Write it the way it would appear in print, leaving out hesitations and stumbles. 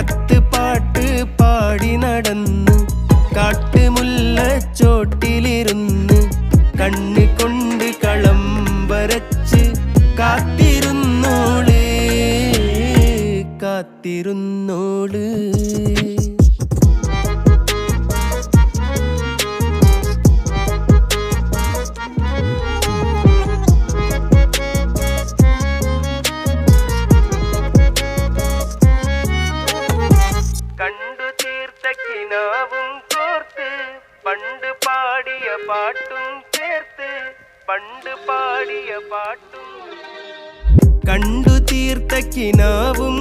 കത്ത് പാട്ട് പാടി നടന്ന് കാട്ടുമുല്ലച്ചോട്ടിലിരുന്ന് കണ്ണ് കൊണ്ട് കളം വരച്ച് കാത്തിരുന്നോള് കാത്തിരുന്നോള്. കണ്ടു തീർത്ത കിനാവും കോർത്ത് പണ്ട് പാടിയ പാട്ടും ചേർത്ത് പണ്ട് പാടിയ പാട്ടും. കണ്ടു തീർത്ത കിനാവും